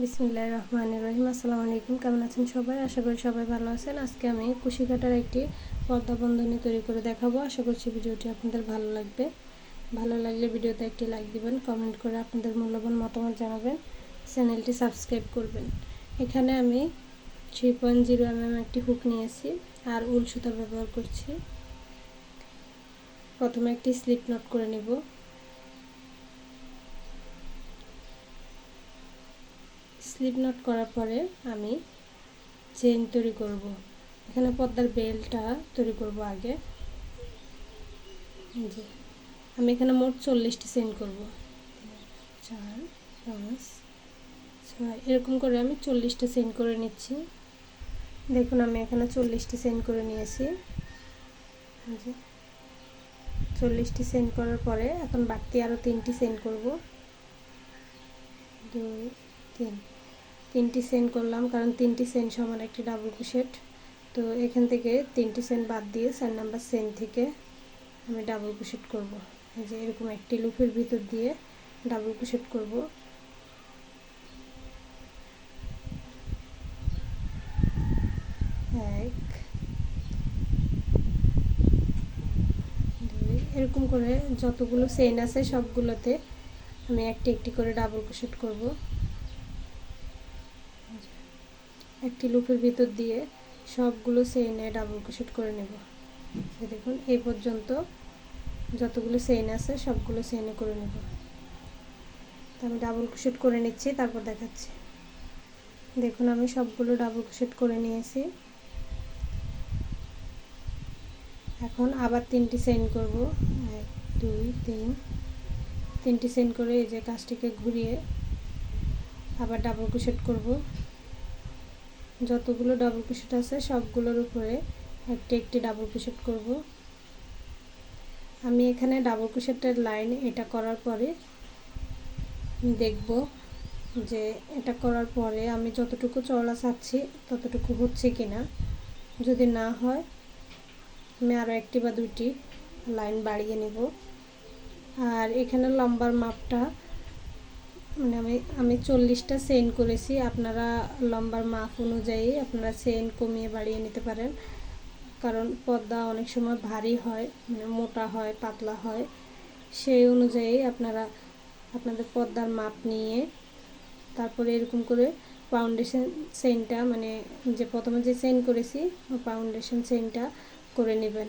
বিসমিল্লাহির রহমানির রহিম। আসসালামু আলাইকুম। কেমন আছেন সবাই? আশা করি সবাই ভালো আছেন। আজকে আমি কুশি কাটার একটি পর্দা বন্ধনী তৈরি করে দেখাবো। আশা করছি ভিডিওটি আপনাদের ভালো লাগবে। ভালো লাগলে ভিডিওতে একটি লাইক দিবেন, কমেন্ট করে আপনাদের মূল্যবান মতামত জানাবেন, চ্যানেলটি সাবস্ক্রাইব করবেন। এখানে আমি 3.0 mm একটি হুক নিয়েছি আর উল সুতা ব্যবহার করছি। প্রথমে একটি স্লিপ নট করে নেব। স্লিপ নট করার পরে আমি চেইন তৈরি করব। এখানে পর্দার বেলটা তৈরি করব আগে। যে আমি এখানে মোট 40টি চেইন করব, 4 5 6 এরকম করে আমি 40টা চেইন করে নিচ্ছি। দেখুন আমি এখানে 40টি চেইন করে নিয়েছি। যে 40টি চেইন করার পরে এখন বাড়তি আরও 3টি চেইন করব। 2 3 3টি চেইন করলাম, কারণ 3টি চেইন সমান একটি ডাবল ক্রোশেট। তো এখান থেকে 3টি চেইন বাদ দিয়ে 4 নাম্বার চেইন থেকে আমি ডাবল ক্রোশেট করব। এই যে এরকম একটি লুপের ভিতর দিয়ে ডাবল ক্রোশেট করব। 1 2 এরকম করে যতগুলো চেইন আছে সবগুলোতে আমি একটি একটি করে ডাবল ক্রোশেট করব। একটি লুপের ভিতর দিয়ে সবগুলো চেইনে ডাবল ক্রোশেট করে নেব। দেখুন এই পর্যন্ত যতগুলো চেইন আছে সবগুলো চেইনে করে নেব। তো আমি ডাবল ক্রোশেট করে নিচ্ছি, তারপর দেখাচ্ছি। দেখুন আমি সবগুলো ডাবল ক্রোশেট করে নিয়েছি। এখন আবার 3টি চেইন করব। 1 2 3 3টি চেইন করে এই যে কাজটিকে ঘুরিয়ে আবার ডাবল ক্রোশেট করব। যতগুলো ডাবল ক্রোশেট আছে সবগুলোর উপরে একটি একটি ডাবল ক্রোশেট করব। আমি এখানে ডাবল ক্রোশেটের লাইন এটা করার পরে দেখব যে এটা করার পরে আমি যতটুকু চওড়া চাচ্ছি ততটুকু হচ্ছে কিনা। যদি না হয় আমি আরও একটি বা দুইটি লাইন বাড়িয়ে নেব। আর এখানে লম্বার মাপটা মানে আমি 40টা চেইন করেছি। আপনারা লম্বার মাপ অনুযায়ী আপনারা চেইন কমিয়ে বাড়িয়ে নিতে পারেন, কারণ পর্দা অনেক সময় ভারী হয়, মানে মোটা হয়, পাতলা হয়। সেই অনুযায়ী আপনারা আপনাদের পর্দার মাপ নিয়ে তারপরে এরকম করে ফাউন্ডেশন চেইনটা, মানে যে প্রথমে যে চেইন করেছি ফাউন্ডেশন চেইনটা করে নেবেন।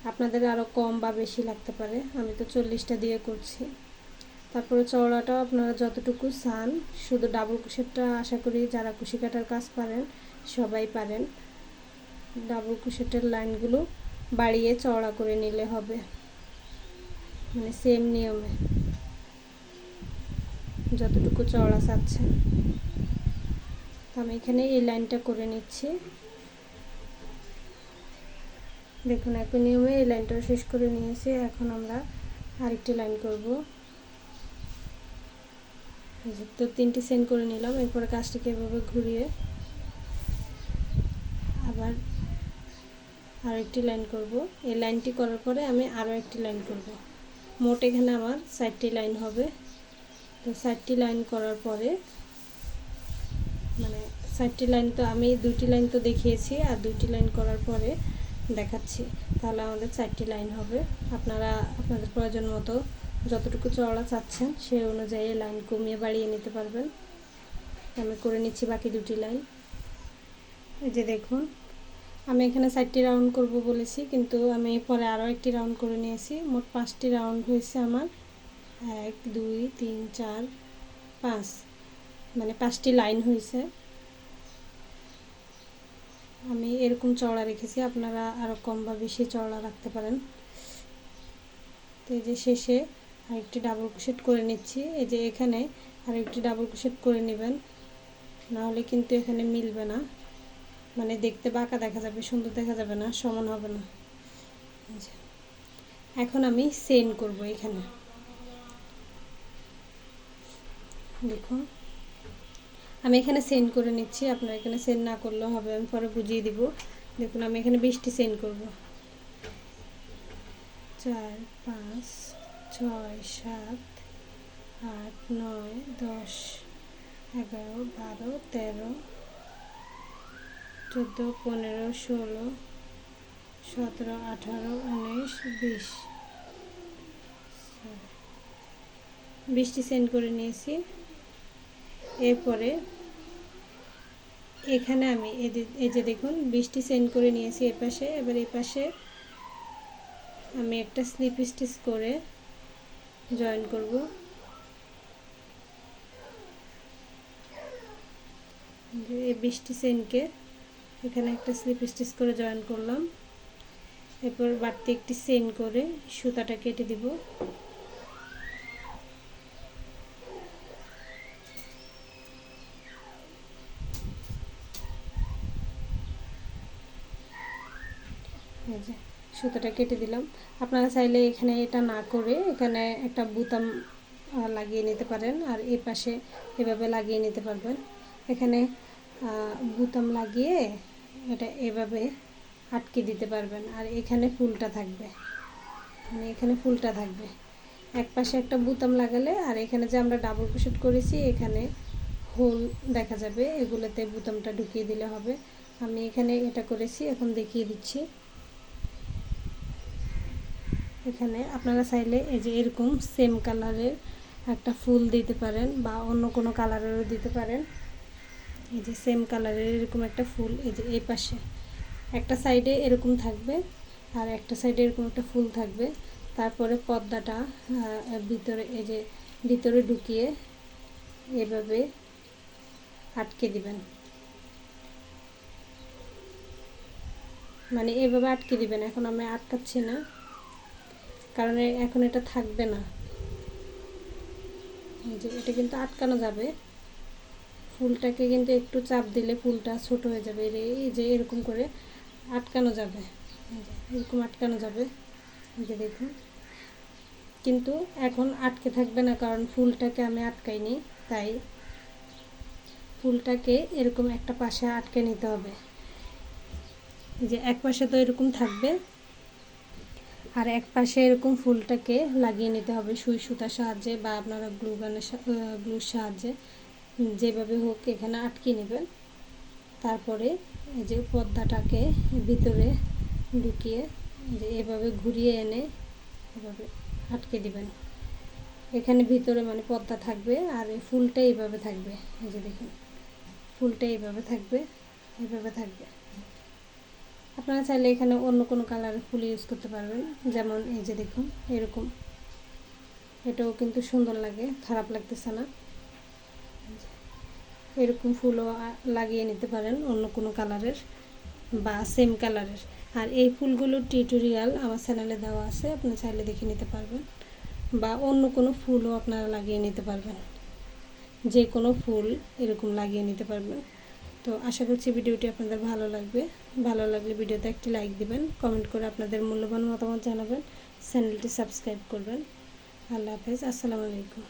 আপনাদের আরও কম বা বেশি লাগতে পারে, আমি তো 40টা দিয়ে করছি। তারপরে চওড়াটাও আপনারা যতটুকু চান। শুধু ডাবল ক্রোশেটটা আশা করি যারা কুশি কাটার কাজ পারেন সবাই পারেন। ডাবল ক্রোশেটের লাইনগুলো বাড়িয়ে চওড়া করে নিলে হবে, মানে সেম নিয়মে যতটুকু চওড়া চাচ্ছেন। তো আমি এখানে এই লাইনটা করে নিচ্ছি। দেখুন একই নিয়মে এই লাইনটাও শেষ করে নিয়েছি। এখন আমরা আরেকটি লাইন করব। তো 3টি চেইন করে নিলাম। এরপরে কাজটিকে এভাবে ঘুরিয়ে আবার আরেকটি লাইন করব। এই লাইনটি করার পরে আমি আরও একটি লাইন করব। মোট এখানে আমার 4টি লাইন হবে। তো 4টি লাইন করার পরে মানে 4টি লাইন তো আমি 2টি লাইন তো দেখিয়েছি, আর 2টি লাইন করার পরে দেখাচ্ছি। তাহলে আমাদের 4টি লাইন হবে। আপনারা আপনাদের প্রয়োজন মতো যতটুকু চওড়া চাচ্ছেন সেই অনুযায়ী লাইন কমিয়ে বাড়িয়ে নিতে পারবেন। আমি করে নিচ্ছি বাকি 2টি লাইন। এই যে দেখুন আমি এখানে 4টি রাউন্ড করব বলেছি, কিন্তু আমি পরে আরও একটি রাউন্ড করে নিয়েছি। মোট 5টি রাউন্ড হয়েছে আমার। 1 2 3 4 5, মানে 5টি লাইন হয়েছে। আমি এরকম চওড়া রেখেছি, আপনারা আরও কম বা বেশি চওড়া রাখতে পারেন। তো এই যে শেষে আরেকটি ডাবল ক্রোশেট করে নিচ্ছি। এই যে এখানে আরেকটি ডাবল ক্রোশেট করে নেবেন, নাহলে কিন্তু এখানে মিলবে না, মানে দেখতে বাঁকা দেখা যাবে, সুন্দর দেখা যাবে না, সমান হবে না। এখন আমি চেইন করব। এখানে দেখুন আমি এখানে চেইন করে নিচ্ছি। আপনারা এখানে চেইন না করলেও হবে, আমি পরে বুঝিয়ে দিব। দেখুন আমি এখানে 20টি চেইন করব। 4 5 6 7 8 9 10 11, 12, 13, 14, 15, 16, 17, 18, 19, 20, 20টি সেন্ড করে নিয়েছি। এরপরে এখানে আমি এই যে দেখুন 20টি সেন্ড করে নিয়েছি এপাশে। এবার এই পাশে আমি একটা স্লিপ স্টিচ করে জয়েন করব। এই 20টি সেন্টকে এখানে একটা স্লিপ স্টিচ করে জয়েন করলাম। এরপর বাড়তি একটি সেন করে সুতাটা কেটে দিব। এই যে সুতাটা কেটে দিলাম। আপনারা চাইলে এখানে এটা না করে এখানে একটা বুতাম লাগিয়ে নিতে পারেন, আর এই পাশে এভাবে লাগিয়ে নিতে পারবেন। এখানে বুতাম লাগিয়ে এটা এভাবে আটকে দিতে পারবেন, আর এখানে ফুলটা থাকবে, মানে এখানে ফুলটা থাকবে। এক পাশে একটা বুতাম লাগালে আর এখানে যে আমরা ডাবল ক্রোশেট করেছি এখানে হোল দেখা যাবে, এগুলোতে বুতামটা ঢুকিয়ে দিলে হবে। আমি এখানে এটা করেছি, এখন দেখিয়ে দিচ্ছি। এখানে আপনারা চাইলে এই যে এরকম সেম কালারের একটা ফুল দিতে পারেন বা অন্য কোনো কালারেরও দিতে পারেন। এই যে সেম কালারের এরকম একটা ফুল, এই যে এই পাশে একটা সাইডে এরকম থাকবে আর একটা সাইডে এরকম একটা ফুল থাকবে। তারপরে পর্দাটা ভিতরে এই যে ভিতরে ঢুকিয়ে এভাবে আটকে দিবেন, মানে এভাবে আটকে দিবেন। এখন আমি আটকাচ্ছি না, কারণ এখন এটা থাকবে না। এই যে এটা কিন্তু আটকানো যাবে, ফুলটাকে কিন্তু একটু চাপ দিলে ফুলটা ছোট হয়ে যাবে। এই যে এরকম করে আটকানো যাবে, এরকম আটকানো যাবে। এই যে দেখুন, কিন্তু এখন আটকে থাকবে না, কারণ ফুলটাকে আমি আটকাইনি, তাই ফুলটাকে এরকম একটা পাশে আটকে নিতে হবে। এই যে এক পাশে তো এরকম থাকবে, আর এক পাশে এরকম ফুলটাকে লাগিয়ে নিতে হবে সুই সুতার সাহায্যে বা আপনারা গ্লুর সাহায্যে, যেভাবে হোক এখানে আটকে নেবেন। তারপরে এই যে পর্দাটাকে ভিতরে ঢুকিয়ে যে এভাবে ঘুরিয়ে এনে এভাবে আটকে দিবেন। এখানে ভিতরে মানে পর্দা থাকবে আর এই ফুলটা এইভাবে থাকবে। এই যে দেখুন, ফুলটা এইভাবে থাকবে, এইভাবে থাকবে। আপনারা চাইলে এখানে অন্য কোনো কালারের ফুল ইউজ করতে পারবেন, যেমন এই যে দেখুন এরকম, এটাও কিন্তু সুন্দর লাগে, খারাপ লাগতেছে না। এরকম ফুলও লাগিয়ে নিতে পারেন অন্য কোনো কালারের বা সেম কালারের। আর এই ফুলগুলোর টিউটোরিয়াল আমার চ্যানেলে দেওয়া আছে, আপনি চাইলে দেখে নিতে পারবেন, বা অন্য কোনো ফুলও আপনারা লাগিয়ে নিতে পারবেন, যে কোনো ফুল এরকম লাগিয়ে নিতে পারবেন। তো আশা করছি ভিডিওটি আপনাদের ভালো লাগবে। ভালো লাগলে ভিডিওতে একটি লাইক দিবেন, কমেন্ট করে আপনাদের মূল্যবান মতামত জানাবেন, চ্যানেলটি সাবস্ক্রাইব করবেন। আল্লাহ হাফেজ, আসসালামু আলাইকুম।